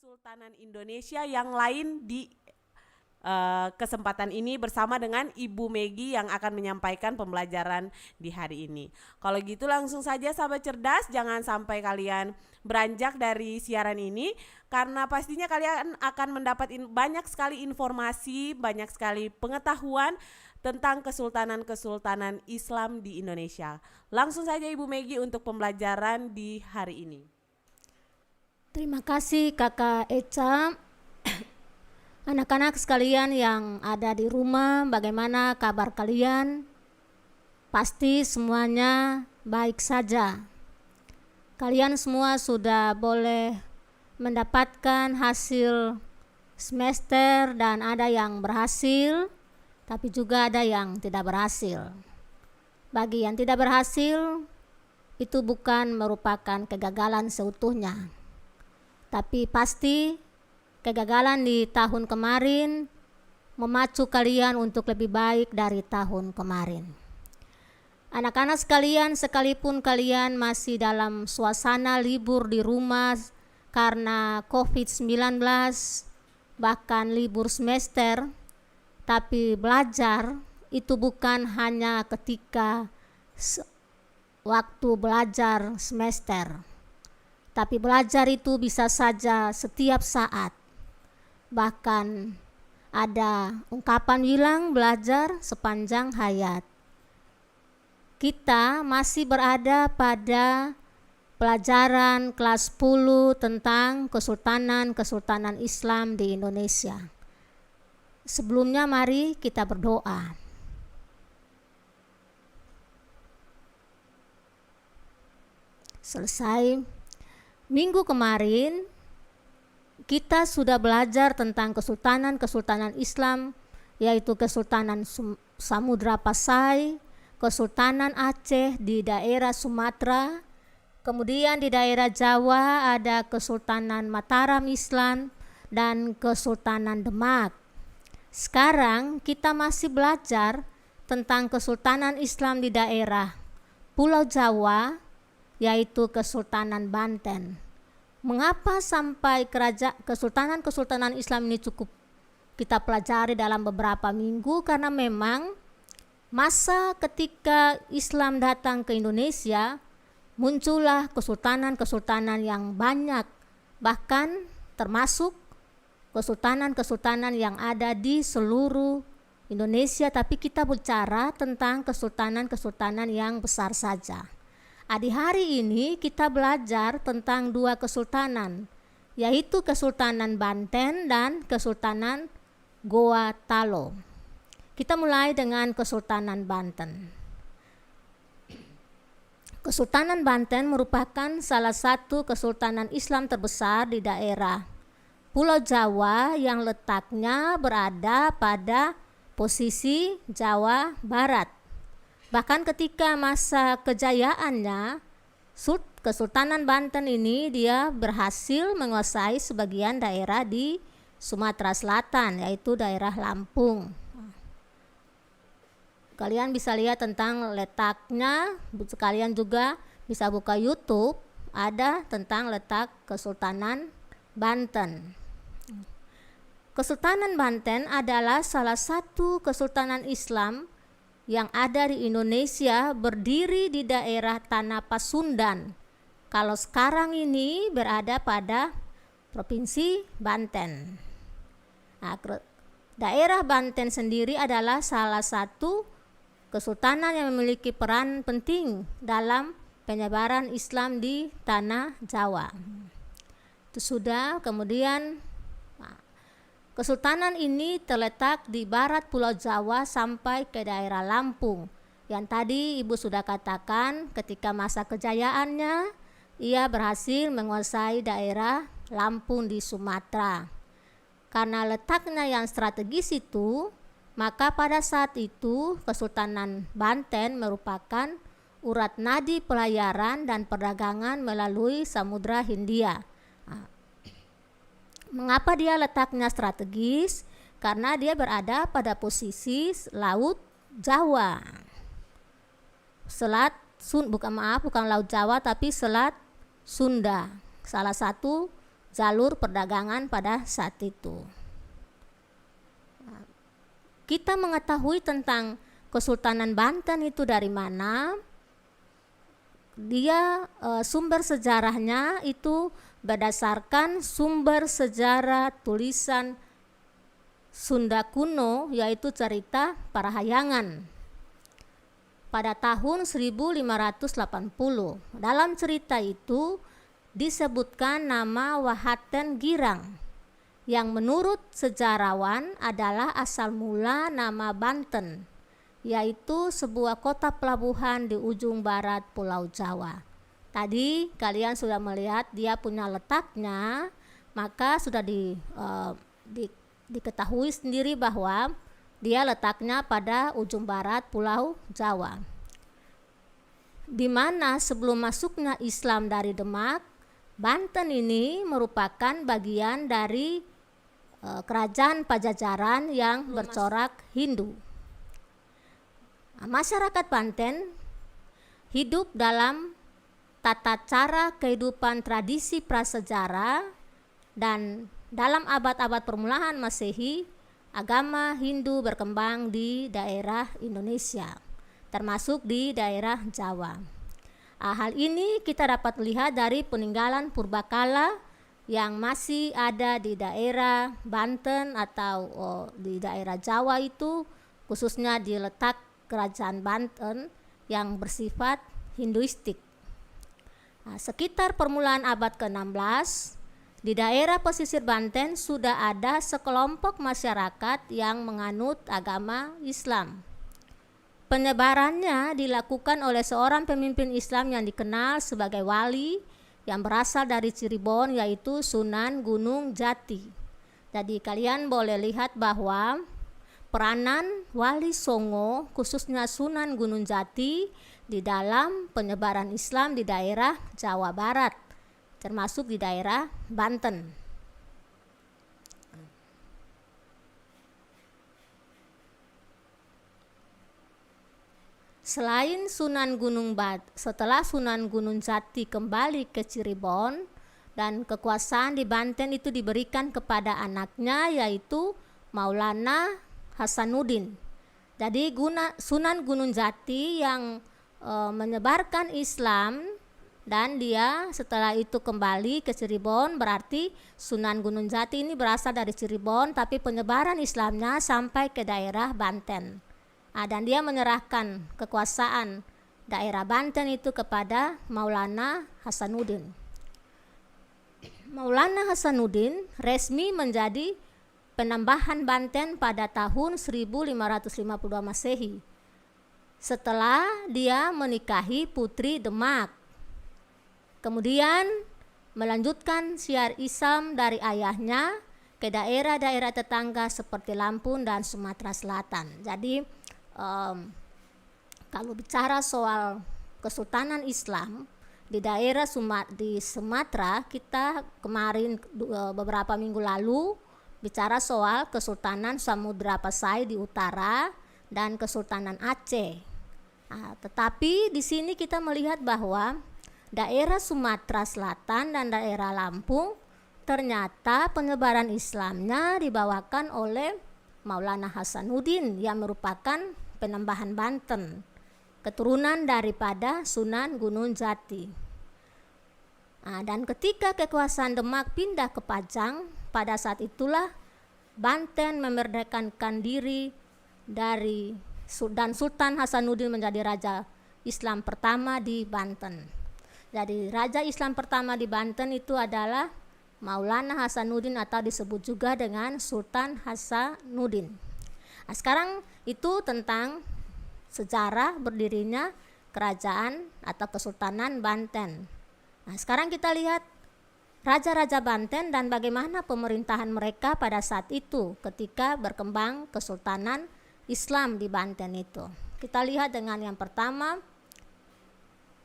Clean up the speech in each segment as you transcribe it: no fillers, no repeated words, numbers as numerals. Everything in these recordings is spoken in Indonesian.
Kesultanan Indonesia yang lain di kesempatan ini bersama dengan Ibu Megi yang akan menyampaikan pembelajaran di hari ini. Kalau gitu langsung saja sahabat cerdas, jangan sampai kalian beranjak dari siaran ini karena pastinya kalian akan mendapat banyak sekali informasi, banyak sekali pengetahuan tentang kesultanan-kesultanan Islam di Indonesia. Langsung saja Ibu Megi untuk pembelajaran di hari ini. Terima kasih Kakak Eca. Anak-anak sekalian yang ada di rumah, bagaimana kabar kalian? Pasti semuanya baik saja. Kalian semua sudah boleh mendapatkan hasil semester dan ada yang berhasil, tapi juga ada yang tidak berhasil. Bagi yang tidak berhasil, itu bukan merupakan kegagalan seutuhnya. Tapi pasti kegagalan di tahun kemarin memacu kalian untuk lebih baik dari tahun kemarin. Anak-anak sekalian, sekalipun kalian masih dalam suasana libur di rumah karena COVID-19, bahkan libur semester, tapi belajar itu bukan hanya ketika waktu belajar semester. Tapi belajar itu bisa saja setiap saat. Bahkan ada ungkapan bilang belajar sepanjang hayat. Kita masih berada pada pelajaran kelas 10 tentang kesultanan-kesultanan Islam di Indonesia. Sebelumnya mari kita berdoa. Selesai minggu kemarin kita sudah belajar tentang kesultanan-kesultanan Islam, yaitu Kesultanan Samudra Pasai, Kesultanan Aceh di daerah Sumatera, kemudian di daerah Jawa ada Kesultanan Mataram Islam dan Kesultanan Demak. Sekarang kita masih belajar tentang Kesultanan Islam di daerah Pulau Jawa, yaitu Kesultanan Banten. Mengapa sampai kesultanan-kesultanan Islam ini cukup kita pelajari dalam beberapa minggu? Karena memang masa ketika Islam datang ke Indonesia, muncullah kesultanan-kesultanan yang banyak, bahkan termasuk kesultanan-kesultanan yang ada di seluruh Indonesia, tapi kita bicara tentang kesultanan-kesultanan yang besar saja. Di hari ini kita belajar tentang dua kesultanan, yaitu Kesultanan Banten dan Kesultanan Goa Talo. Kita mulai dengan Kesultanan Banten. Kesultanan Banten merupakan salah satu kesultanan Islam terbesar di daerah Pulau Jawa yang letaknya berada pada posisi Jawa Barat. Bahkan ketika masa kejayaannya, Kesultanan Banten ini dia berhasil menguasai sebagian daerah di Sumatera Selatan, yaitu daerah Lampung. Kalian bisa lihat tentang letaknya, kalian juga bisa buka YouTube, ada tentang letak Kesultanan Banten. Kesultanan Banten adalah salah satu kesultanan Islam yang ada di Indonesia, berdiri di daerah Tanah Pasundan. Kalau sekarang ini berada pada Provinsi Banten. Daerah Banten sendiri adalah salah satu kesultanan yang memiliki peran penting dalam penyebaran Islam di Tanah Jawa. Itu sudah. Kemudian kesultanan ini terletak di barat Pulau Jawa sampai ke daerah Lampung. Yang tadi Ibu sudah katakan, ketika masa kejayaannya, ia berhasil menguasai daerah Lampung di Sumatera. Karena letaknya yang strategis itu, maka pada saat itu Kesultanan Banten merupakan urat nadi pelayaran dan perdagangan melalui Samudra Hindia. Mengapa dia letaknya strategis? Karena dia berada pada posisi Laut Jawa. Bukan Laut Jawa tapi Selat Sunda. Salah satu jalur perdagangan pada saat itu. Kita mengetahui tentang Kesultanan Banten itu dari mana? Dia sumber sejarahnya itu berdasarkan sumber sejarah tulisan Sunda kuno, yaitu cerita Parahayangan pada tahun 1580. Dalam cerita itu disebutkan nama Wahaten Girang yang menurut sejarawan adalah asal mula nama Banten, yaitu sebuah kota pelabuhan di ujung barat Pulau Jawa. Tadi kalian sudah melihat dia punya letaknya, maka sudah diketahui sendiri bahwa dia letaknya pada ujung barat Pulau Jawa, di mana sebelum masuknya Islam dari Demak, Banten ini merupakan bagian dari kerajaan Pajajaran yang bercorak Hindu. Masyarakat Banten hidup dalam tata cara kehidupan tradisi prasejarah, dan dalam abad-abad permulaan Masehi, agama Hindu berkembang di daerah Indonesia, termasuk di daerah Jawa. Hal ini kita dapat lihat dari peninggalan purbakala yang masih ada di daerah Banten atau di daerah Jawa itu, khususnya di letak kerajaan Banten yang bersifat Hinduistik. Sekitar permulaan abad ke-16, di daerah pesisir Banten sudah ada sekelompok masyarakat yang menganut agama Islam. Penyebarannya dilakukan oleh seorang pemimpin Islam yang dikenal sebagai wali yang berasal dari Cirebon, yaitu Sunan Gunung Jati. Jadi kalian boleh lihat bahwa peranan Wali Songo, khususnya Sunan Gunung Jati, di dalam penyebaran Islam di daerah Jawa Barat, termasuk di daerah Banten. Setelah Sunan Gunung Jati kembali ke Cirebon, dan kekuasaan di Banten itu diberikan kepada anaknya, yaitu Maulana Hasanuddin. Jadi Sunan Gunung Jati yang menyebarkan Islam, dan dia setelah itu kembali ke Cirebon, berarti Sunan Gunung Jati ini berasal dari Cirebon, tapi penyebaran Islamnya sampai ke daerah Banten. Dan dia menyerahkan kekuasaan daerah Banten itu kepada Maulana Hasanuddin. Maulana Hasanuddin resmi menjadi penambahan Banten pada tahun 1552 Masehi, setelah dia menikahi putri Demak. Kemudian melanjutkan syiar Islam dari ayahnya ke daerah-daerah tetangga seperti Lampung dan Sumatera Selatan. Jadi kalau bicara soal Kesultanan Islam di daerah di Sumatera, kita kemarin beberapa minggu lalu bicara soal Kesultanan Samudra Pasai di utara dan Kesultanan Aceh. Tetapi di sini kita melihat bahwa daerah Sumatera Selatan dan daerah Lampung ternyata penyebaran Islamnya dibawakan oleh Maulana Hasanuddin yang merupakan penambahan Banten, keturunan daripada Sunan Gunung Jati. Dan ketika kekuasaan Demak pindah ke Pajang, pada saat itulah Banten memerdekakan diri dari dan Sultan Hasanuddin menjadi raja Islam pertama di Banten. Jadi raja Islam pertama di Banten itu adalah Maulana Hasanuddin atau disebut juga dengan Sultan Hasanuddin. Sekarang itu tentang sejarah berdirinya kerajaan atau Kesultanan Banten. Sekarang kita lihat raja-raja Banten dan bagaimana pemerintahan mereka pada saat itu ketika berkembang Kesultanan Islam di Banten itu. Kita lihat dengan yang pertama,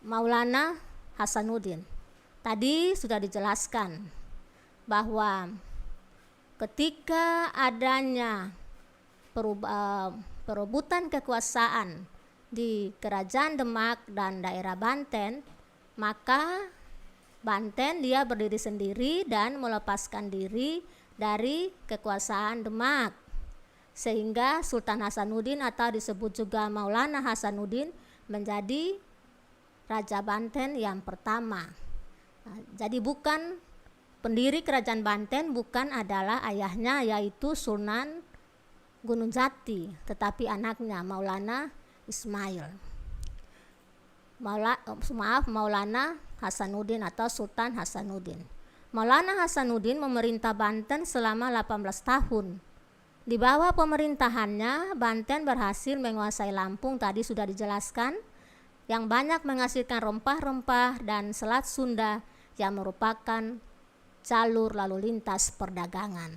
Maulana Hasanuddin. Tadi sudah dijelaskan bahwa ketika adanya perebutan kekuasaan di Kerajaan Demak dan daerah Banten, maka Banten dia berdiri sendiri dan melepaskan diri dari kekuasaan Demak, sehingga Sultan Hasanuddin atau disebut juga Maulana Hasanuddin menjadi Raja Banten yang pertama. Nah, jadi bukan pendiri kerajaan Banten bukan adalah ayahnya, yaitu Sunan Gunung Jati, tetapi anaknya Maulana Ismail. Maulana Hasanuddin atau Sultan Hasanuddin. Maulana Hasanuddin memerintah Banten selama 18 tahun. Di bawah pemerintahannya, Banten berhasil menguasai Lampung, tadi sudah dijelaskan, yang banyak menghasilkan rempah-rempah, dan Selat Sunda yang merupakan jalur lalu lintas perdagangan.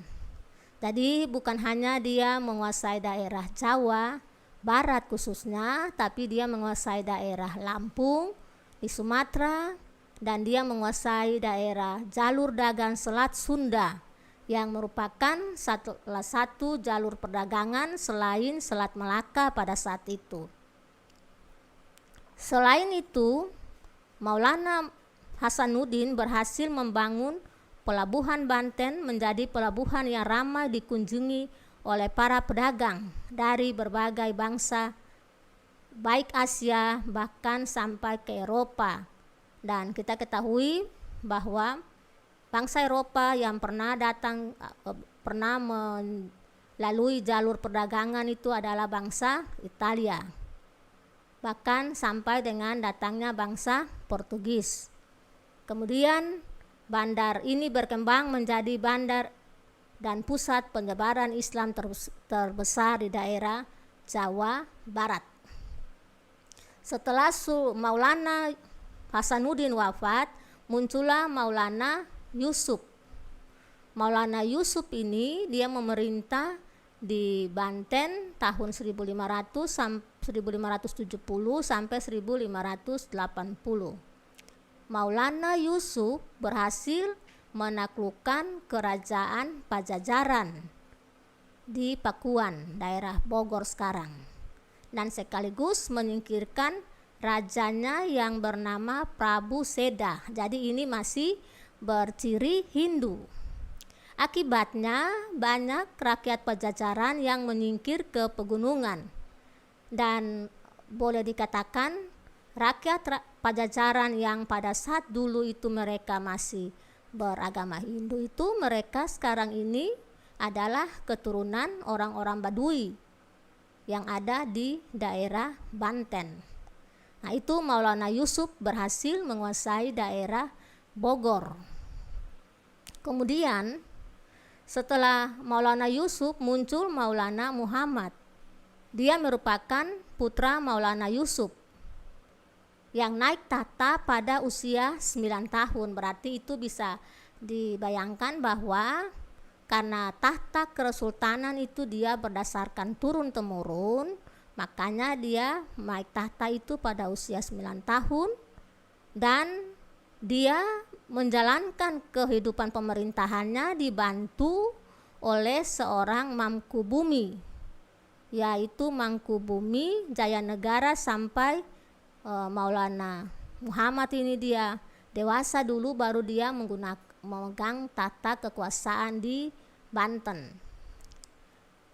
Jadi bukan hanya dia menguasai daerah Jawa Barat khususnya, tapi dia menguasai daerah Lampung di Sumatera, dan dia menguasai daerah jalur dagang Selat Sunda yang merupakan salah satu jalur perdagangan selain Selat Melaka pada saat itu. Selain itu, Maulana Hasanuddin berhasil membangun pelabuhan Banten menjadi pelabuhan yang ramai dikunjungi oleh para pedagang dari berbagai bangsa, baik Asia bahkan sampai ke Eropa. Dan kita ketahui bahwa bangsa Eropa yang pernah melalui jalur perdagangan itu adalah bangsa Italia, bahkan sampai dengan datangnya bangsa Portugis. Kemudian bandar ini berkembang menjadi bandar dan pusat penyebaran Islam terbesar di daerah Jawa Barat. Setelah Maulana Hasanuddin wafat, muncullah Maulana Yusuf. Maulana Yusuf ini dia memerintah di Banten tahun 1570 sampai 1580. Maulana Yusuf berhasil menaklukkan kerajaan Pajajaran di Pakuan, daerah Bogor sekarang, dan sekaligus menyingkirkan rajanya yang bernama Prabu Seda. Jadi ini masih berciri Hindu. Akibatnya banyak rakyat Pajajaran yang menyingkir ke pegunungan, dan boleh dikatakan rakyat Pajajaran yang pada saat dulu itu mereka masih beragama Hindu itu, mereka sekarang ini adalah keturunan orang-orang Baduy yang ada di daerah Banten. Nah, itu Maulana Yusuf berhasil menguasai daerah Bogor. Kemudian setelah Maulana Yusuf muncul Maulana Muhammad. Dia merupakan putra Maulana Yusuf yang naik tahta pada usia 9 tahun. Berarti itu bisa dibayangkan bahwa karena tahta kesultanan itu dia berdasarkan turun-temurun, makanya dia naik tahta itu pada usia 9 tahun, dan dia menjalankan kehidupan pemerintahannya dibantu oleh seorang Mangkubumi, yaitu Mangkubumi Jayanegara sampai Maulana Muhammad ini dia dewasa dulu baru dia memegang tata kekuasaan di Banten.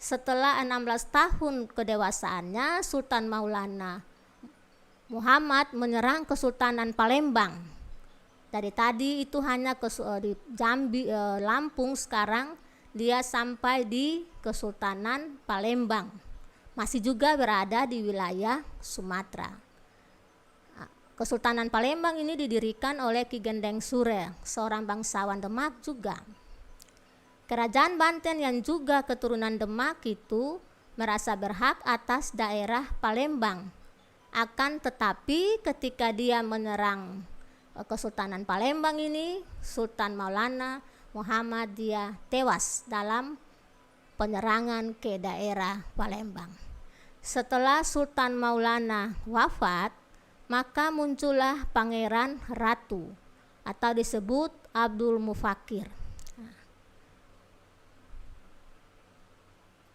Setelah 16 tahun kedewasaannya, Sultan Maulana Muhammad menyerang Kesultanan Palembang. Dari tadi itu hanya di Jambi, Lampung, sekarang dia sampai di Kesultanan Palembang. Masih juga berada di wilayah Sumatera. Kesultanan Palembang ini didirikan oleh Ki Gendeng Sure, seorang bangsawan Demak juga. Kerajaan Banten yang juga keturunan Demak itu merasa berhak atas daerah Palembang. Akan tetapi ketika dia menyerang Kesultanan Palembang ini, Sultan Maulana Muhammad dia tewas dalam penyerangan ke daerah Palembang. Setelah Sultan Maulana wafat, maka muncullah Pangeran Ratu atau disebut Abdul Mufakir.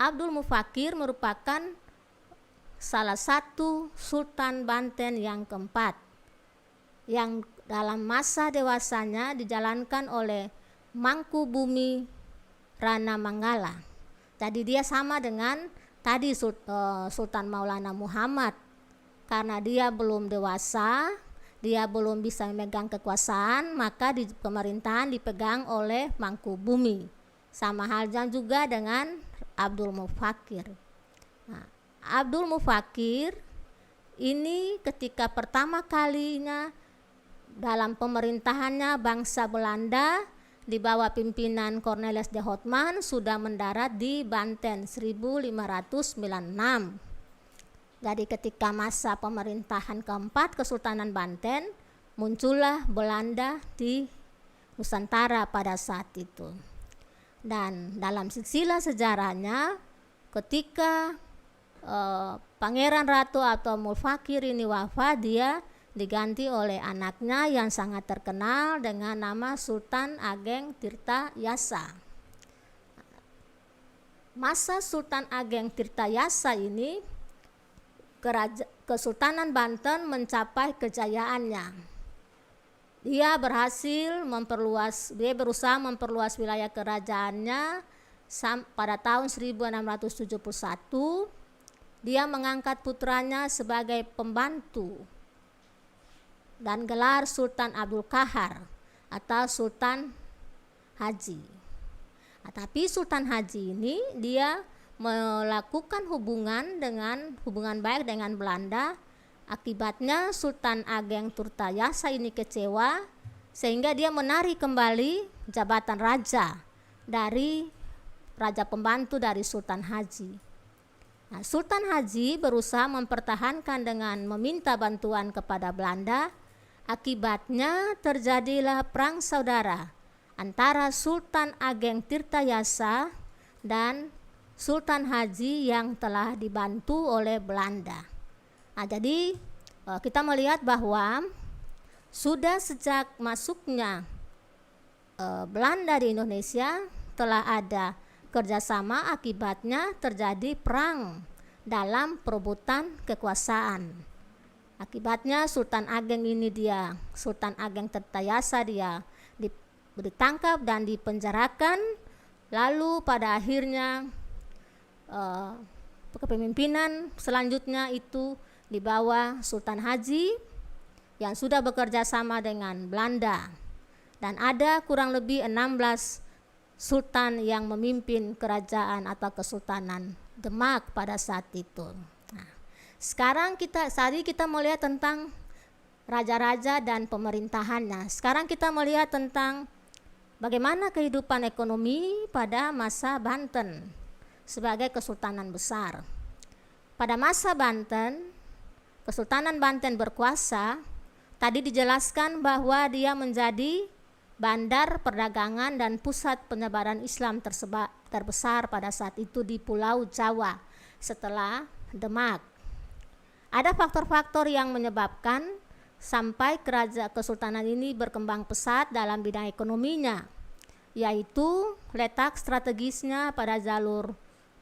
Abdul Mufakir merupakan salah satu Sultan Banten yang keempat, yang dalam masa dewasanya dijalankan oleh Mangkubumi Rana Manggala. Jadi dia sama dengan tadi Sultan Maulana Muhammad. Karena dia belum dewasa, dia belum bisa memegang kekuasaan, maka di pemerintahan dipegang oleh Mangkubumi. Sama halnya juga dengan Abdul Mufakir. Nah, Abdul Mufakir ini ketika pertama kalinya dalam pemerintahannya bangsa Belanda di bawah pimpinan Cornelis de Houtman sudah mendarat di Banten 1596. Jadi ketika masa pemerintahan keempat Kesultanan Banten, muncullah Belanda di Nusantara pada saat itu. Dan dalam silsilah sejarahnya, ketika Pangeran Ratu atau Mufakir ini wafat, dia diganti oleh anaknya yang sangat terkenal dengan nama Sultan Ageng Tirta Yasa. Masa Sultan Ageng Tirta Yasa ini Kesultanan Banten mencapai kejayaannya. Dia berusaha memperluas wilayah kerajaannya pada tahun 1671. Dia mengangkat putranya sebagai pembantu dan gelar Sultan Abdul Qahar atau Sultan Haji. Tapi Sultan Haji ini dia melakukan hubungan baik dengan Belanda. Akibatnya Sultan Ageng Tirta Yasa ini kecewa sehingga dia menarik kembali jabatan raja dari raja pembantu dari Sultan Haji. Nah, Sultan Haji berusaha mempertahankan dengan meminta bantuan kepada Belanda. Akibatnya terjadilah perang saudara antara Sultan Ageng Tirta Yasa dan Sultan Haji yang telah dibantu oleh Belanda. Nah, jadi kita melihat bahwa sudah sejak masuknya Belanda di Indonesia telah ada kerjasama, akibatnya terjadi perang dalam perebutan kekuasaan. Akibatnya Sultan Ageng Tirta Yasa dia ditangkap dan dipenjarakan, lalu pada akhirnya kepemimpinan selanjutnya itu di bawah Sultan Haji yang sudah bekerja sama dengan Belanda, dan ada kurang lebih 16 sultan yang memimpin kerajaan atau Kesultanan Demak pada saat itu. Nah, sekarang kita melihat tentang raja-raja dan pemerintahannya. Sekarang kita melihat tentang bagaimana kehidupan ekonomi pada masa Banten sebagai kesultanan besar. Pada masa Banten, Kesultanan Banten berkuasa. Tadi dijelaskan bahwa dia menjadi bandar perdagangan dan pusat penyebaran Islam terbesar pada saat itu di Pulau Jawa setelah Demak. Ada faktor-faktor yang menyebabkan sampai kesultanan ini berkembang pesat dalam bidang ekonominya, yaitu letak strategisnya pada jalur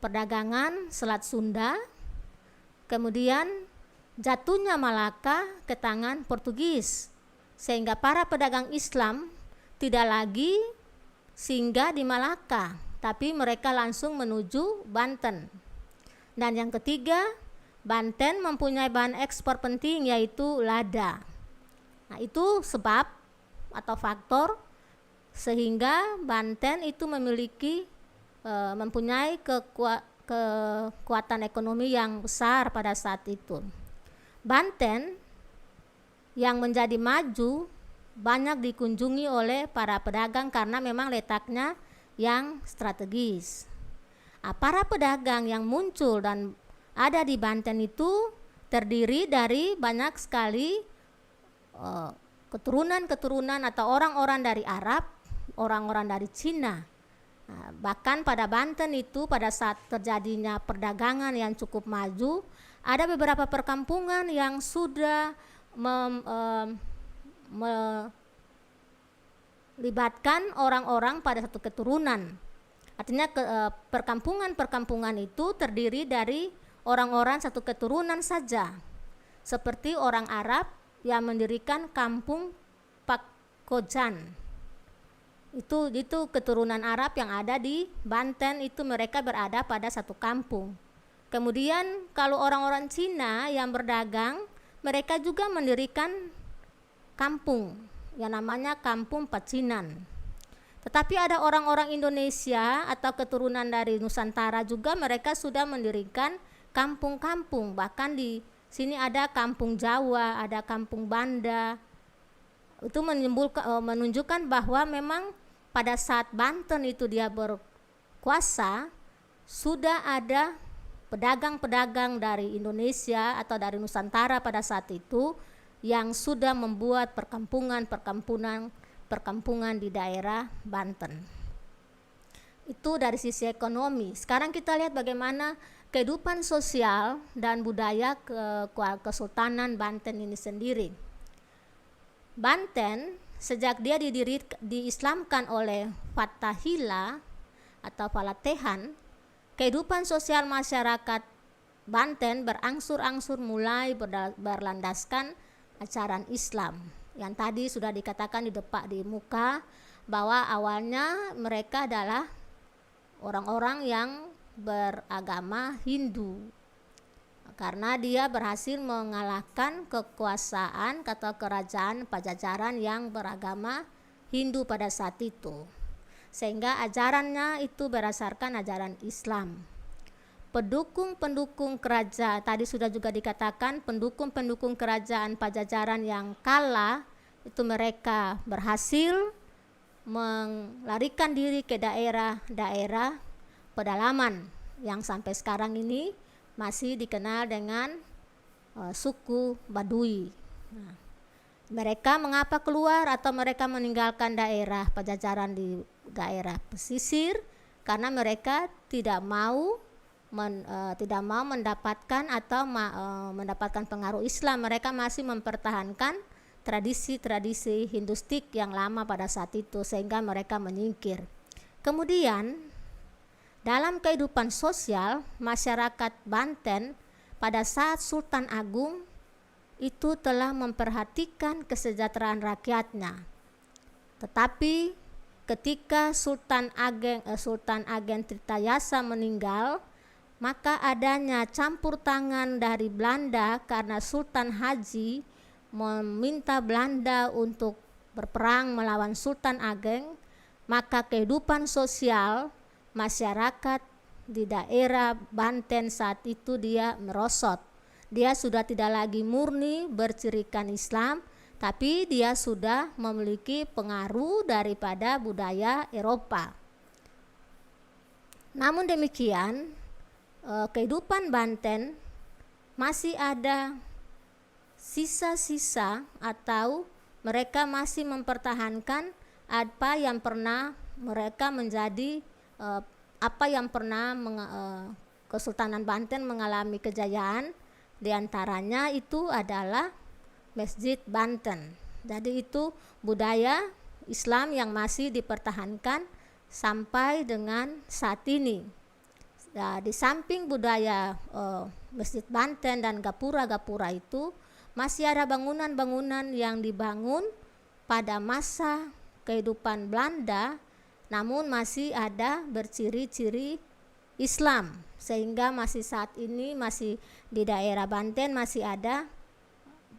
perdagangan Selat Sunda, kemudian jatuhnya Malaka ke tangan Portugis, sehingga para pedagang Islam tidak lagi singgah di Malaka, tapi mereka langsung menuju Banten. Dan yang ketiga, Banten mempunyai bahan ekspor penting yaitu lada. Nah, itu sebab atau faktor sehingga Banten itu mempunyai kekuatan ekonomi yang besar pada saat itu. Banten yang menjadi maju banyak dikunjungi oleh para pedagang karena memang letaknya yang strategis. Para pedagang yang muncul dan ada di Banten itu terdiri dari banyak sekali keturunan atau orang-orang dari Arab, orang-orang dari Cina. Bahkan pada Banten itu pada saat terjadinya perdagangan yang cukup maju, ada beberapa perkampungan yang sudah melibatkan orang-orang pada satu keturunan. Artinya perkampungan itu terdiri dari orang-orang satu keturunan saja. Seperti orang Arab yang mendirikan kampung Kojan. Itu keturunan Arab yang ada di Banten, itu mereka berada pada satu kampung. Kemudian kalau orang-orang Cina yang berdagang, mereka juga mendirikan kampung yang namanya Kampung Pecinan. Tetapi ada orang-orang Indonesia atau keturunan dari Nusantara juga, mereka sudah mendirikan kampung-kampung. Bahkan di sini ada kampung Jawa, ada kampung Banda. Itu menunjukkan bahwa memang pada saat Banten itu dia berkuasa, sudah ada pedagang-pedagang dari Indonesia atau dari Nusantara pada saat itu yang sudah membuat perkampungan di daerah Banten. Itu dari sisi ekonomi. Sekarang kita lihat bagaimana kehidupan sosial dan budaya Kesultanan Banten ini sendiri. Banten sejak dia diislamkan oleh Fathahillah atau Falatehan, kehidupan sosial masyarakat Banten berangsur-angsur mulai berlandaskan ajaran Islam. Yang tadi sudah dikatakan di muka bahwa awalnya mereka adalah orang-orang yang beragama Hindu, karena dia berhasil mengalahkan kekuasaan atau kerajaan Pajajaran yang beragama Hindu pada saat itu, sehingga ajarannya itu berdasarkan ajaran Islam. Pendukung kerajaan, tadi sudah juga dikatakan pendukung kerajaan Pajajaran yang kalah, itu mereka berhasil melarikan diri ke daerah-daerah pedalaman yang sampai sekarang ini masih dikenal dengan suku Baduy. Nah, mereka mengapa keluar atau mereka meninggalkan daerah Pajajaran di daerah pesisir? Karena mereka tidak mau mendapatkan atau mendapatkan pengaruh Islam. Mereka masih mempertahankan tradisi-tradisi Hindustik yang lama pada saat itu, sehingga mereka menyingkir. Kemudian dalam kehidupan sosial masyarakat Banten pada saat Sultan Agung itu telah memperhatikan kesejahteraan rakyatnya. Tetapi ketika Sultan Agen Tirtayasa meninggal, maka adanya campur tangan dari Belanda karena Sultan Haji meminta Belanda untuk berperang melawan Sultan Ageng, maka kehidupan sosial masyarakat di daerah Banten saat itu dia merosot. Dia sudah tidak lagi murni bercirikan Islam, tapi dia sudah memiliki pengaruh daripada budaya Eropa. Namun demikian, kehidupan Banten masih ada sisa-sisa atau mereka masih mempertahankan apa yang pernah mereka menjadi Kesultanan Banten mengalami kejayaan. Di antaranya itu adalah Masjid Banten. Jadi itu budaya Islam yang masih dipertahankan sampai dengan saat ini. Nah, di samping budaya Masjid Banten dan gapura-gapura itu masih ada bangunan-bangunan yang dibangun pada masa kehidupan Belanda, namun masih ada berciri-ciri Islam, sehingga masih saat ini masih di daerah Banten masih ada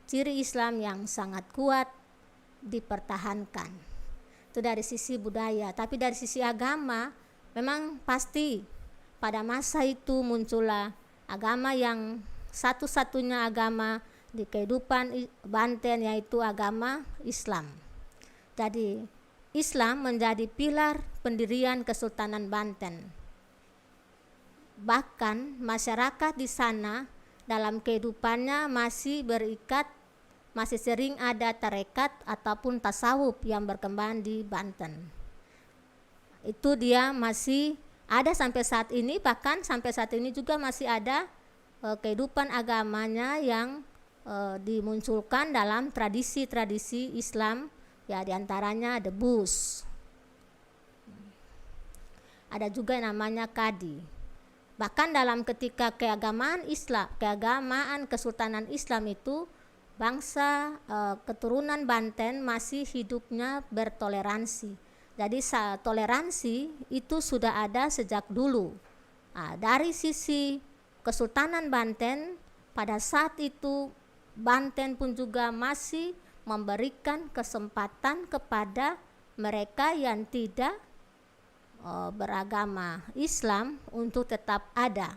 ciri Islam yang sangat kuat dipertahankan. Itu dari sisi budaya. Tapi dari sisi agama memang pasti pada masa itu muncullah agama yang satu-satunya agama di kehidupan Banten, yaitu agama Islam. Jadi Islam menjadi pilar pendirian Kesultanan Banten. Bahkan masyarakat di sana dalam kehidupannya masih berikat, masih sering ada tarekat ataupun tasawuf yang berkembang di Banten. Itu dia masih ada sampai saat ini, bahkan sampai saat ini juga masih ada kehidupan agamanya yang dimunculkan dalam tradisi-tradisi Islam, ya diantaranya debus. Ada juga yang namanya kadi. Bahkan dalam ketika keagamaan Kesultanan Islam itu bangsa keturunan Banten masih hidupnya bertoleransi. Jadi toleransi itu sudah ada sejak dulu. Dari sisi Kesultanan Banten, pada saat itu Banten pun juga masih memberikan kesempatan kepada mereka yang tidak beragama Islam untuk tetap ada,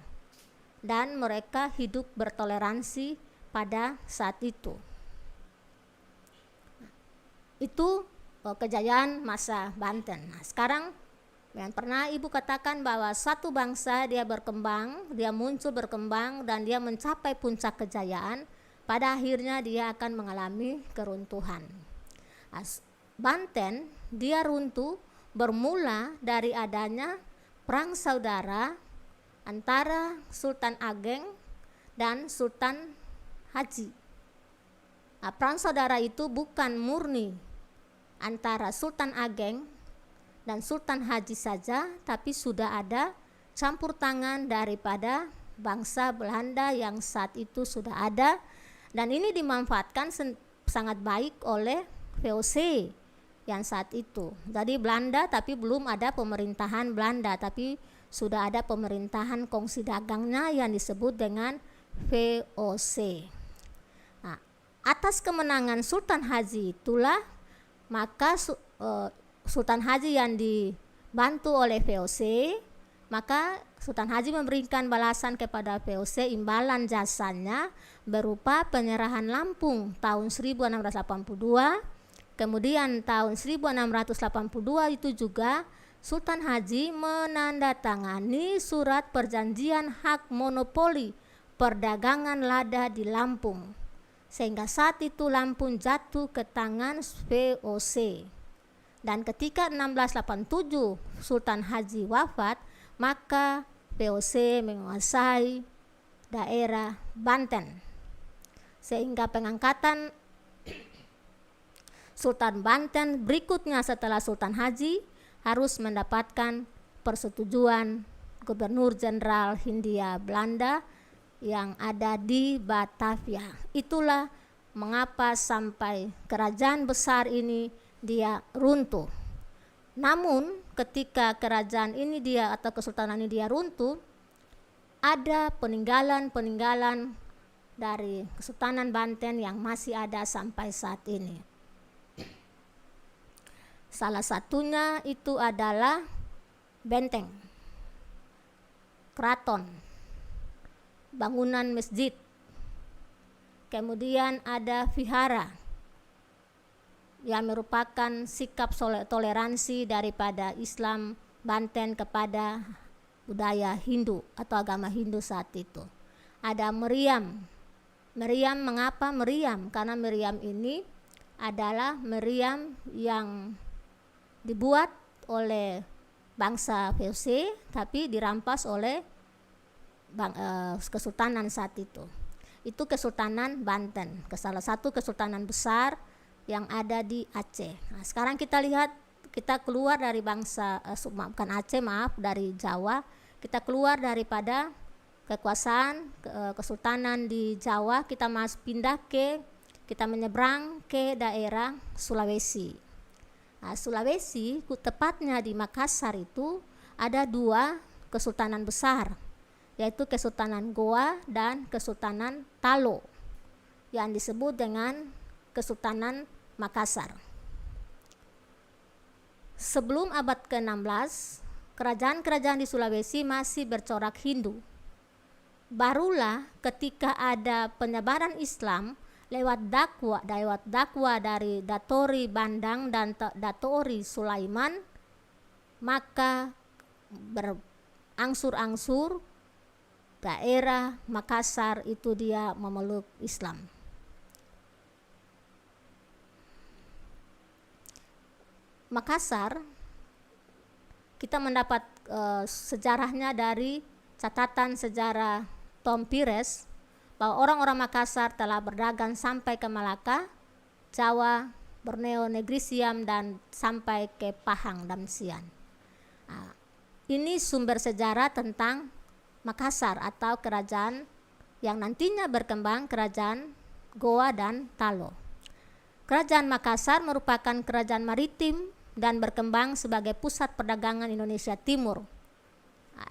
dan mereka hidup bertoleransi pada saat itu. Itu kejayaan masa Banten. Nah, sekarang yang pernah Ibu katakan bahwa satu bangsa dia berkembang, dia muncul berkembang dan dia mencapai puncak kejayaan, pada akhirnya dia akan mengalami keruntuhan. Banten dia runtuh bermula dari adanya perang saudara antara Sultan Ageng dan Sultan Haji. Perang saudara itu bukan murni antara Sultan Ageng dan Sultan Haji saja, tapi sudah ada campur tangan daripada bangsa Belanda yang saat itu sudah ada, dan ini dimanfaatkan sangat baik oleh VOC yang saat itu. Jadi Belanda, tapi belum ada pemerintahan Belanda, tapi sudah ada pemerintahan kongsi dagangnya yang disebut dengan VOC. Nah, atas kemenangan Sultan Haji itulah maka Sultan Haji yang dibantu oleh VOC, maka Sultan Haji memberikan balasan kepada VOC imbalan jasanya berupa penyerahan Lampung tahun 1682. Kemudian tahun 1682 itu juga Sultan Haji menandatangani surat perjanjian hak monopoli perdagangan lada di Lampung, sehingga saat itu Lampung jatuh ke tangan VOC. Dan ketika 1687 Sultan Haji wafat, maka VOC menguasai daerah Banten, sehingga pengangkatan Sultan Banten berikutnya setelah Sultan Haji harus mendapatkan persetujuan Gubernur Jenderal Hindia Belanda yang ada di Batavia. Itulah mengapa sampai kerajaan besar ini dia runtuh. Namun ketika kerajaan ini dia atau kesultanan ini dia runtuh, ada peninggalan-peninggalan dari Kesultanan Banten yang masih ada sampai saat ini. Salah satunya itu adalah benteng, keraton, bangunan masjid, kemudian ada vihara yang merupakan sikap toleransi daripada Islam Banten kepada budaya Hindu atau agama Hindu saat itu. Ada meriam. Meriam, mengapa meriam? Karena meriam ini adalah meriam yang dibuat oleh bangsa VOC tapi dirampas oleh kesultanan saat itu. Itu Kesultanan Banten, salah satu kesultanan besar yang ada di Aceh. Nah, sekarang kita lihat, kita keluar dari bangsa bukan Aceh, dari Jawa. Kita keluar daripada kekuasaan kesultanan di Jawa, kita kita menyeberang ke daerah Sulawesi. Nah, Sulawesi, tepatnya di Makassar itu ada dua kesultanan besar, yaitu Kesultanan Goa dan Kesultanan Talo yang disebut dengan Kesultanan Makassar. Sebelum abad ke-16, kerajaan-kerajaan di Sulawesi masih bercorak Hindu. Barulah ketika ada penyebaran Islam lewat dakwah dari Datori Bandang dan Datori Sulaiman, maka berangsur-angsur daerah Makassar itu dia memeluk Islam. Makassar kita mendapat sejarahnya dari catatan sejarah Tom Pires bahwa orang-orang Makassar telah berdagang sampai ke Malaka, Jawa, Borneo, Negri Siam, dan sampai ke Pahang dan Sian. Nah, ini sumber sejarah tentang Makassar atau kerajaan yang nantinya berkembang kerajaan Goa dan Talo. Kerajaan Makassar merupakan kerajaan maritim dan berkembang sebagai pusat perdagangan Indonesia Timur.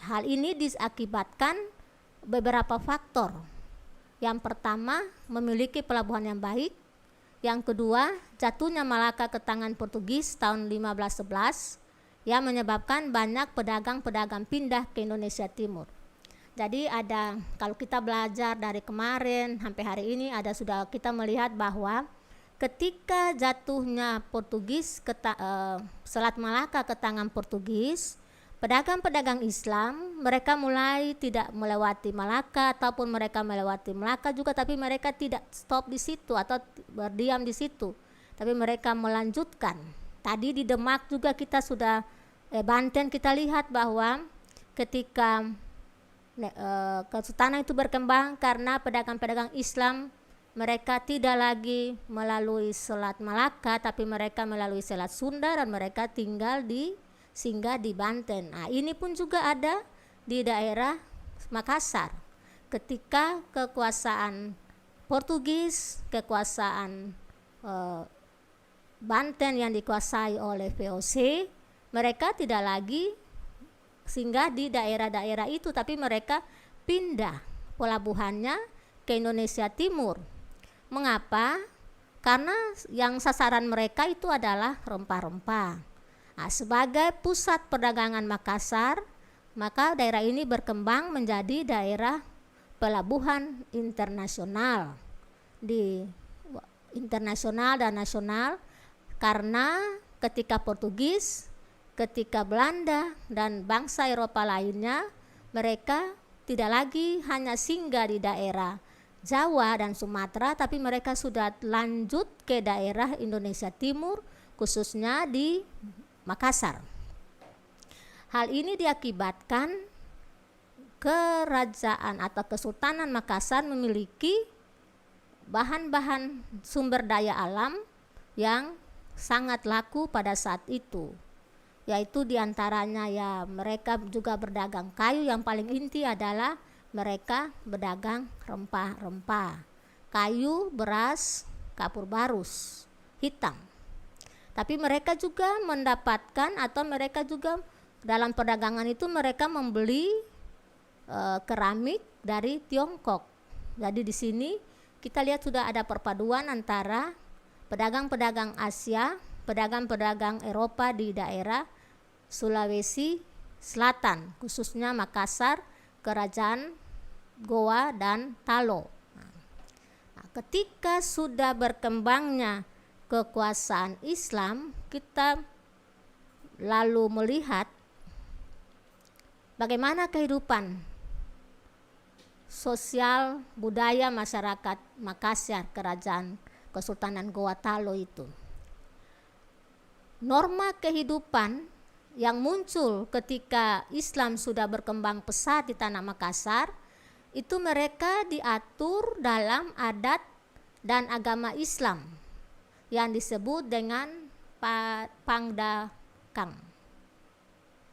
Hal ini diakibatkan beberapa faktor. Yang pertama, memiliki pelabuhan yang baik. Yang kedua, jatuhnya Malaka ke tangan Portugis tahun 1511 yang menyebabkan banyak pedagang-pedagang pindah ke Indonesia Timur. Jadi ada, kalau kita belajar dari kemarin sampai hari ini, ada sudah kita melihat bahwa ketika jatuhnya Portugis Selat Malaka ke tangan Portugis, pedagang-pedagang Islam mereka mulai tidak melewati Malaka, ataupun mereka melewati Malaka juga, tapi mereka tidak stop di situ atau berdiam di situ, tapi mereka melanjutkan. Tadi di Demak juga kita sudah Banten kita lihat bahwa ketika Kesultanan itu berkembang karena pedagang-pedagang Islam mereka tidak lagi melalui Selat Malaka, tapi mereka melalui Selat Sunda dan mereka singgah di Banten. Nah, ini pun juga ada di daerah Makassar. Ketika kekuasaan Portugis, kekuasaan Banten yang dikuasai oleh VOC, mereka tidak lagi singgah di daerah-daerah itu, tapi mereka pindah pelabuhannya ke Indonesia Timur. Mengapa? Karena yang sasaran mereka itu adalah rempah-rempah. Nah, sebagai pusat perdagangan Makassar, maka daerah ini berkembang menjadi daerah pelabuhan internasional dan nasional, karena ketika Portugis, ketika Belanda dan bangsa Eropa lainnya, mereka tidak lagi hanya singgah di daerah Jawa dan Sumatera, tapi mereka sudah lanjut ke daerah Indonesia Timur, khususnya di Makassar. Hal ini diakibatkan kerajaan atau Kesultanan Makassar memiliki bahan-bahan sumber daya alam yang sangat laku pada saat itu, yaitu diantaranya ya mereka juga berdagang kayu. Yang paling inti adalah mereka berdagang rempah-rempah, kayu, beras, kapur barus, hitam. Tapi mereka juga mendapatkan, atau mereka juga dalam perdagangan itu mereka membeli keramik dari Tiongkok. Jadi di sini kita lihat sudah ada perpaduan antara pedagang-pedagang Asia, pedagang-pedagang Eropa di daerah Sulawesi Selatan, khususnya Makassar, Kerajaan Goa dan Talo. Nah, ketika sudah berkembangnya kekuasaan Islam, kita lalu melihat bagaimana kehidupan sosial budaya masyarakat Makassar, Kerajaan Kesultanan Goa Talo itu. Norma kehidupan yang muncul ketika Islam sudah berkembang pesat di tanah Makassar, itu mereka diatur dalam adat dan agama Islam yang disebut dengan Pangdakang.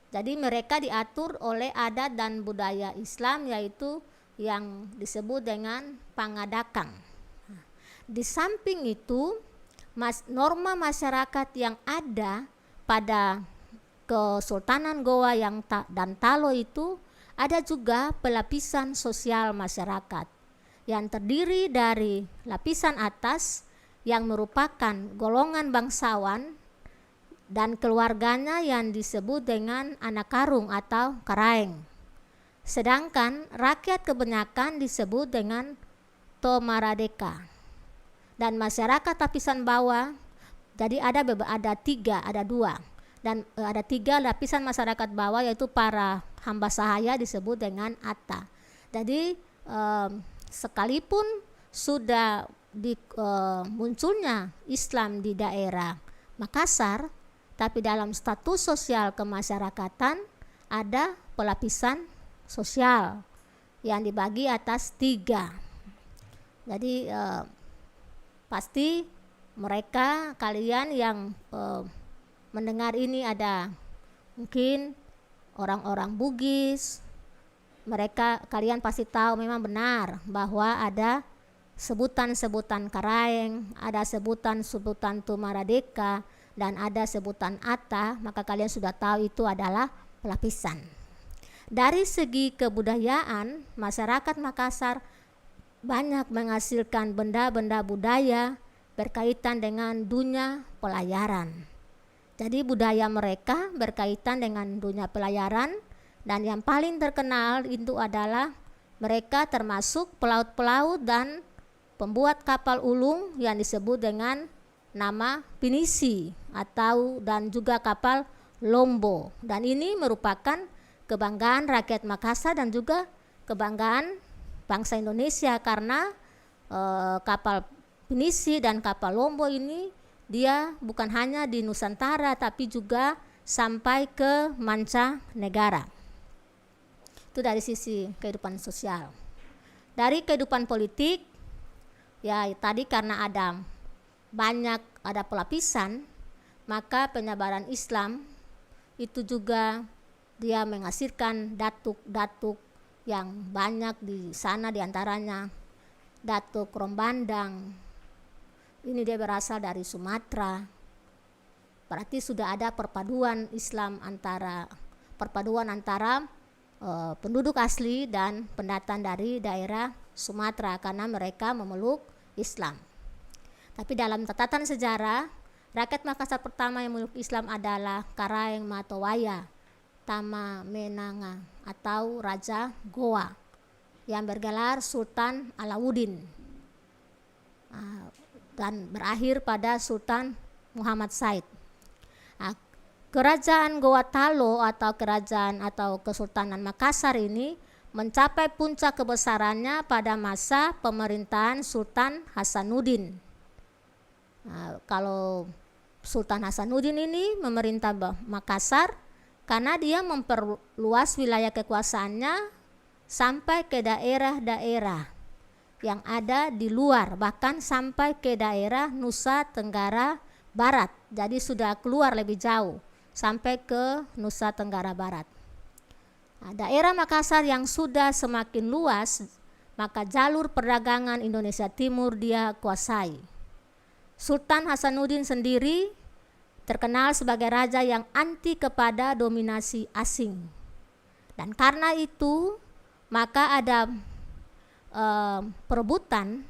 Jadi mereka diatur oleh adat dan budaya Islam, yaitu yang disebut dengan Pangadakang. Di samping itu, norma masyarakat yang ada pada Kesultanan Goa dan Talo itu ada juga pelapisan sosial masyarakat yang terdiri dari lapisan atas yang merupakan golongan bangsawan dan keluarganya yang disebut dengan anak karung atau karaeng. Sedangkan rakyat kebanyakan disebut dengan Tomaradeka. Dan masyarakat lapisan bawah, jadi ada dua. Dan ada 3 lapisan masyarakat bawah, yaitu para hamba sahaya disebut dengan Atta. Jadi sekalipun sudah munculnya Islam di daerah Makassar, tapi dalam status sosial kemasyarakatan ada pelapisan sosial yang dibagi atas 3. Jadi pasti mereka, kalian yang mendengar ini, ada mungkin orang-orang Bugis, kalian pasti tahu memang benar bahwa ada sebutan-sebutan Karaeng, ada sebutan-sebutan Tumaradeka, dan ada sebutan Ata, maka kalian sudah tahu itu adalah pelapisan. Dari segi kebudayaan, masyarakat Makassar banyak menghasilkan benda-benda budaya berkaitan dengan dunia pelayaran. Jadi budaya mereka berkaitan dengan dunia pelayaran, dan yang paling terkenal itu adalah mereka termasuk pelaut-pelaut dan pembuat kapal ulung yang disebut dengan nama pinisi atau dan juga kapal lombo. Dan ini merupakan kebanggaan rakyat Makassar dan juga kebanggaan bangsa Indonesia, karena kapal pinisi dan kapal lombo ini dia bukan hanya di Nusantara tapi juga sampai ke mancanegara. Itu dari sisi kehidupan sosial. Dari kehidupan politik, ya tadi karena ada pelapisan, maka penyebaran Islam itu juga dia menghasilkan datuk-datuk yang banyak di sana, diantaranya Datuk Rombandang. Ini dia berasal dari Sumatera. Berarti sudah ada perpaduan antara penduduk asli dan pendatang dari daerah Sumatera, karena mereka memeluk Islam. Tapi dalam catatan sejarah, rakyat Makassar pertama yang memeluk Islam adalah Karaeng Matowaya Tama Menanga atau Raja Goa yang bergelar Sultan Alauddin dan berakhir pada Sultan Muhammad Said. Kerajaan Goa Talo atau kerajaan atau Kesultanan Makassar ini mencapai puncak kebesarannya pada masa pemerintahan Sultan Hasanuddin. Kalau Sultan Hasanuddin ini memerintah Makassar karena dia memperluas wilayah kekuasaannya sampai ke daerah-daerah yang ada di luar, bahkan sampai ke daerah Nusa Tenggara Barat. Jadi sudah keluar lebih jauh sampai ke Nusa Tenggara Barat. Daerah Makassar yang sudah semakin luas, maka jalur perdagangan Indonesia Timur dia kuasai. Sultan Hasanuddin sendiri terkenal sebagai raja yang anti kepada dominasi asing. Dan karena itu, maka ada perebutan,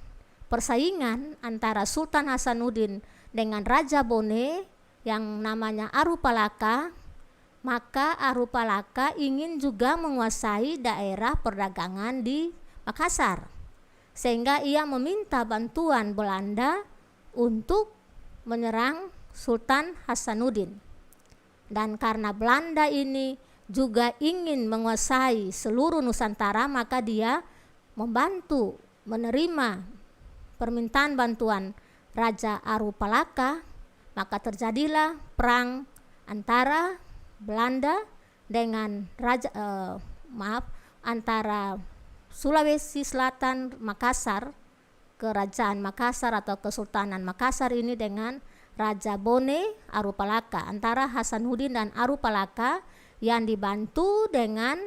persaingan antara Sultan Hasanuddin dengan Raja Bone yang namanya Arupalaka. Maka Arupalaka ingin juga menguasai daerah perdagangan di Makassar, sehingga ia meminta bantuan Belanda untuk menyerang Sultan Hasanuddin. Dan karena Belanda ini juga ingin menguasai seluruh Nusantara, maka dia membantu menerima permintaan bantuan Raja Arupalaka. Maka terjadilah perang antara Belanda dengan antara Sulawesi Selatan Makassar, Kerajaan Makassar atau Kesultanan Makassar ini dengan Raja Bone Arupalaka, antara Hasanuddin dan Arupalaka yang dibantu dengan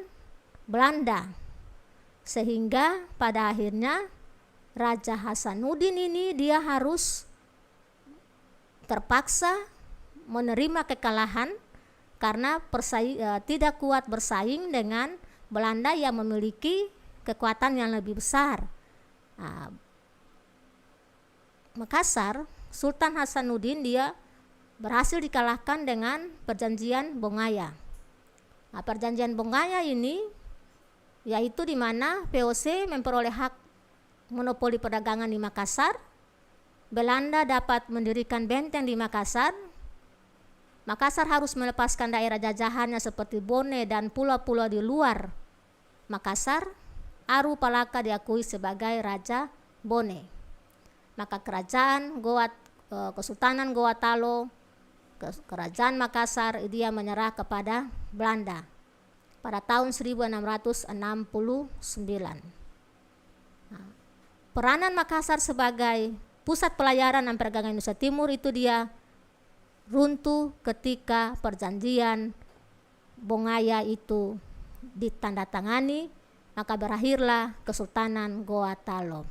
Belanda. Sehingga pada akhirnya Raja Hasanuddin ini dia harus terpaksa menerima kekalahan karena tidak kuat bersaing dengan Belanda yang memiliki kekuatan yang lebih besar. Makassar, Sultan Hasanuddin dia berhasil dikalahkan dengan perjanjian Bongaya. Perjanjian Bongaya ini yaitu di mana VOC memperoleh hak monopoli perdagangan di Makassar. Belanda dapat mendirikan benteng di Makassar. Makassar harus melepaskan daerah jajahannya seperti Bone dan pulau-pulau di luar Makassar. Arupalaka diakui sebagai Raja Bone. Maka Kesultanan Goa Talo, Kerajaan Makassar, dia menyerah kepada Belanda pada tahun 1669. Peranan Makassar sebagai pusat pelayaran dan perdagangan Indonesia Timur itu dia runtuh ketika perjanjian Bongaya itu ditandatangani, maka berakhirlah Kesultanan Goa Talo.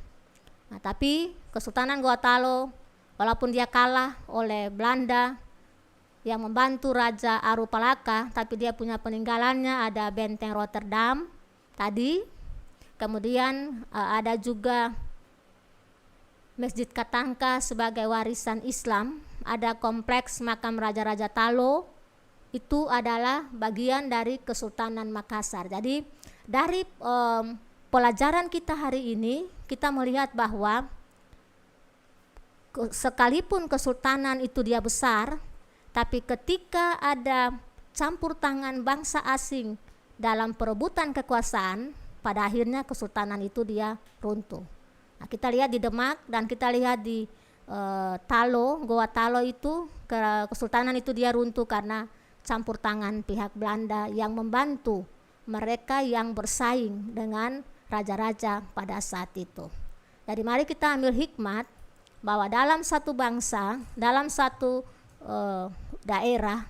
Nah, tapi Kesultanan Gorontalo walaupun dia kalah oleh Belanda yang membantu Raja Arupalaka, tapi dia punya peninggalannya, ada Benteng Rotterdam tadi. Kemudian ada juga Masjid Katangka sebagai warisan Islam, ada kompleks makam Raja-Raja Talo, itu adalah bagian dari Kesultanan Makassar. Jadi dari pelajaran kita hari ini, kita melihat bahwa sekalipun kesultanan itu dia besar, tapi ketika ada campur tangan bangsa asing dalam perebutan kekuasaan, pada akhirnya kesultanan itu dia runtuh. Nah, kita lihat di Demak dan kita lihat di Talo, Goa Talo itu, kesultanan itu dia runtuh karena campur tangan pihak Belanda yang membantu mereka yang bersaing dengan raja-raja pada saat itu. Jadi mari kita ambil hikmat bahwa dalam satu bangsa, dalam satu daerah,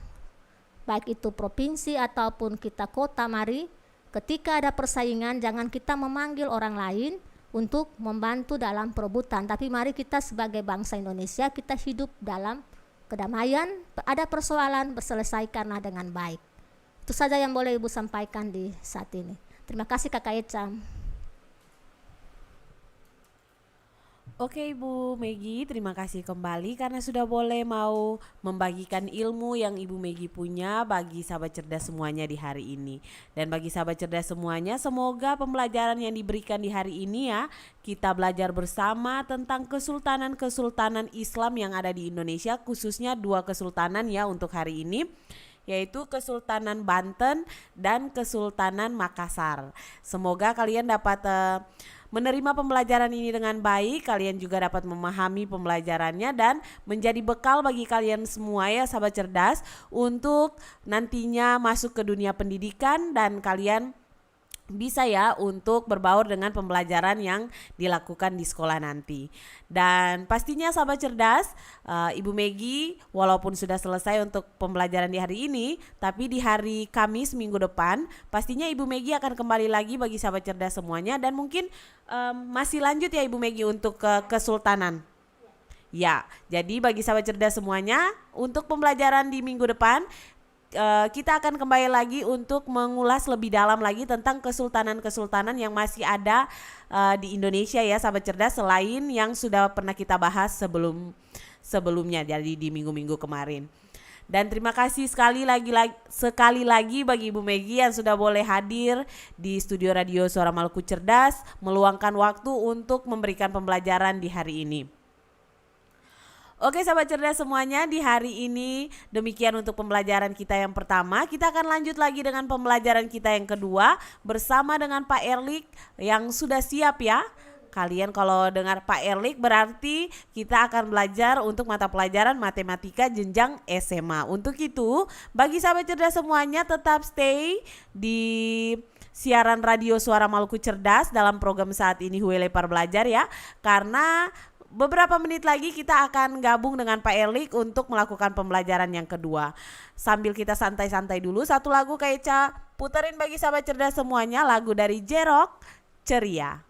baik itu provinsi ataupun kita kota, mari ketika ada persaingan jangan kita memanggil orang lain untuk membantu dalam perebutan, tapi mari kita sebagai bangsa Indonesia kita hidup dalam kedamaian, ada persoalan berselesaikanlah dengan baik. Itu saja yang boleh Ibu sampaikan di saat ini. Terima kasih Kakak Eca. Oke Ibu Megi, terima kasih kembali karena sudah boleh mau membagikan ilmu yang Ibu Megi punya bagi sahabat cerdas semuanya di hari ini. Dan bagi sahabat cerdas semuanya, semoga pembelajaran yang diberikan di hari ini ya, kita belajar bersama tentang kesultanan-kesultanan Islam yang ada di Indonesia, khususnya 2 kesultanan ya untuk hari ini, yaitu Kesultanan Banten dan Kesultanan Makassar. Semoga kalian dapat menerima pembelajaran ini dengan baik, kalian juga dapat memahami pembelajarannya dan menjadi bekal bagi kalian semua ya sahabat cerdas untuk nantinya masuk ke dunia pendidikan dan kalian bisa ya untuk berbaur dengan pembelajaran yang dilakukan di sekolah nanti. Dan pastinya sahabat cerdas, Ibu Megi walaupun sudah selesai untuk pembelajaran di hari ini, tapi di hari Kamis minggu depan pastinya Ibu Megi akan kembali lagi bagi sahabat cerdas semuanya dan mungkin masih lanjut ya Ibu Megi untuk ke Kesultanan. Ya, jadi bagi sahabat cerdas semuanya untuk pembelajaran di minggu depan kita akan kembali lagi untuk mengulas lebih dalam lagi tentang kesultanan-kesultanan yang masih ada di Indonesia ya sahabat cerdas, selain yang sudah pernah kita bahas sebelumnya jadi di minggu-minggu kemarin. Dan terima kasih sekali lagi bagi Ibu Megi yang sudah boleh hadir di studio Radio Suara Maluku Cerdas, meluangkan waktu untuk memberikan pembelajaran di hari ini. Oke sahabat cerdas semuanya, di hari ini demikian untuk pembelajaran kita yang pertama. Kita akan lanjut lagi dengan pembelajaran kita yang kedua bersama dengan Pak Erlik yang sudah siap ya. Kalian kalau dengar Pak Erlik berarti kita akan belajar untuk mata pelajaran matematika jenjang SMA. Untuk itu bagi sahabat cerdas semuanya tetap stay di siaran Radio Suara Maluku Cerdas dalam program saat ini Huele Par Belajar ya. Karena beberapa menit lagi kita akan gabung dengan Pak Erlik untuk melakukan pembelajaran yang kedua. Sambil kita santai-santai dulu, satu lagu Kak Eca puterin bagi sahabat cerdas semuanya, lagu dari J-Rock, Ceria.